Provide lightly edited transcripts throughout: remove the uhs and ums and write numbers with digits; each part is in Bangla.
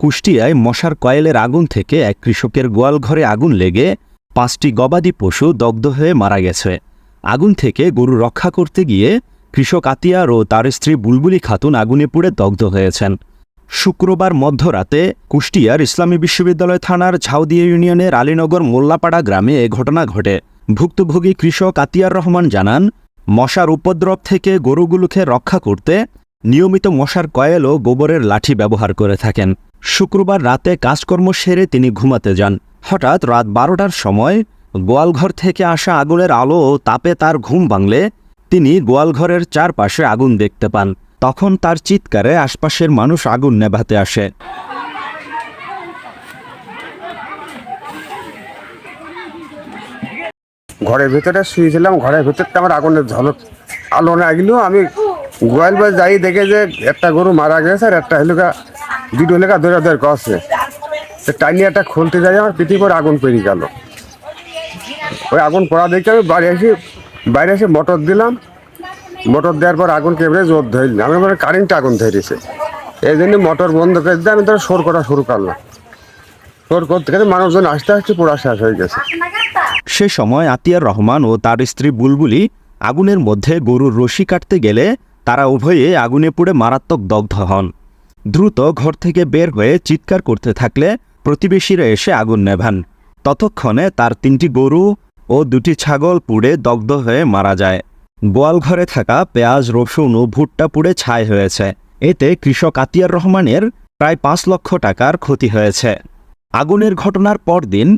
কুষ্টিয়ায় মশার কয়েলের আগুন থেকে এক কৃষকের গোয়াল ঘরে আগুন লেগে 5টি গবাদি পশু দগ্ধ হয়ে মারা গেছে। আগুন থেকে গরু রক্ষা করতে গিয়ে কৃষক আতিয়ার ও তার স্ত্রী বুলবুলি খাতুন আগুনে পুড়ে দগ্ধ হয়েছেন। শুক্রবার মধ্যরাতে কুষ্টিয়ার ইসলামী বিশ্ববিদ্যালয় থানার ঝাউদিয়া ইউনিয়নের আলীনগর মোল্লাপাড়া গ্রামে এ ঘটনা ঘটে। ভুক্তভোগী কৃষক আতিয়ার রহমান জানান, মশার উপদ্রব থেকে গরুগুলোকে রক্ষা করতে নিয়মিত মশার কয়েল ও গোবরের লাঠি ব্যবহার করে থাকেন। শুক্রবার রাতে কাজকর্ম সেরে তিনি ঘুমাতে যান। হঠাৎ রাত 12টার সময় গোয়ালঘর থেকে আসা আগুনের আলো ও তাপে তার ঘুম ভাঙলে তিনি গোয়ালঘরের চারপাশে আগুন দেখতে পান। তখন তার চিৎকারে আশপাশের মানুষ আগুন নেভাতে আসে। ঘরের ভিতরে শুয়েছিলাম, ঘরের ভিতরটা আমার আগুনের ঝলক আলো না গেলেও আমি গোয়াল বাস যাই দেখে যে একটা গরু মারা গেছে আর একটা হেলুকা দুটো হেলুকা দৌড়াদৌড় করছে। টাইনি একটা খুলতে যাই আমার পিঠি করে আগুন পেরিয়ে গেল। ওই আগুন পড়া দেখে আমি বাইরে এসে মোটর দিলাম। মোটর দেওয়ার পর আগুন কেবলে জোর ধরলাম, আমি আমার কারেন্টে আগুন ধরেছে। এই জন্য মোটর বন্ধ করে দিয়ে আমি ধরো সোর করা শুরু করলাম। সোর করতে গেলে মানুষজন আস্তে আস্তে পুরা শেষ হয়ে গেছে। সে সময় আতিয়ার রহমান ও তার স্ত্রী বুলবুলি আগুনের মধ্যে গরুর রশি কাটতে গেলে তারা উভয়ে আগুনে পুড়ে মারাত্মক দগ্ধ হন। দ্রুত ঘর থেকে বের হয়ে চিৎকার করতে থাকলে প্রতিবেশীরা এসে আগুন নেভান। ততক্ষণে তার 3টি গরু ও 2টি ছাগল পুড়ে দগ্ধ হয়ে মারা যায়। গোয়ালঘরে থাকা পেঁয়াজ, রসুন ও ভুট্টা পুড়ে ছাই হয়েছে। এতে কৃষক আতিয়ার রহমানের প্রায় 5 লক্ষ টাকার ক্ষতি হয়েছে। আগুনের ঘটনার পরদিন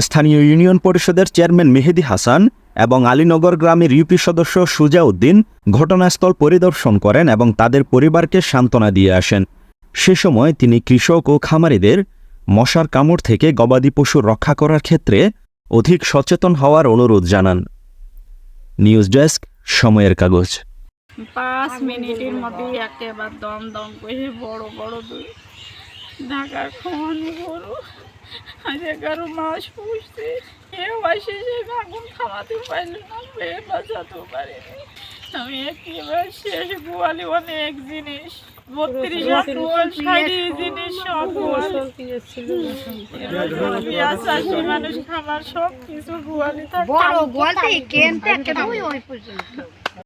স্থানীয় ইউনিয়ন পরিষদের চেয়ারম্যান মেহেদি হাসান এবং আলীনগর গ্রামের ইউপি সদস্য সুজাউদ্দিন ঘটনাস্থল পরিদর্শন করেন এবং তাদের পরিবারকে সান্ত্বনা দিয়ে আসেন। সে সময় তিনি কৃষক ও খামারিদের মশার কামড় থেকে গবাদি পশু রক্ষা করার ক্ষেত্রে অধিক সচেতন হওয়ার অনুরোধ জানান। নিউজ ডেস্ক, সময়ের কাগজ। 5 মিনিটের মধ্যে একেবারে দম দম করে বড় বড় দুই ঢাকার খাওয়ানো গরু আজ 11 মাস পুষছে। কেউ আসে সে আগুন থামাতে পারল না, বাঁচাতেও পারেনি। আমি একেবারে শেষ। গোয়ালি অনেক জিনিস, 32 গোয়াল, 60 জিনিস সব গোয়ালি আছে। মানুষ খামার সব কিছু গোয়ালি থাকে।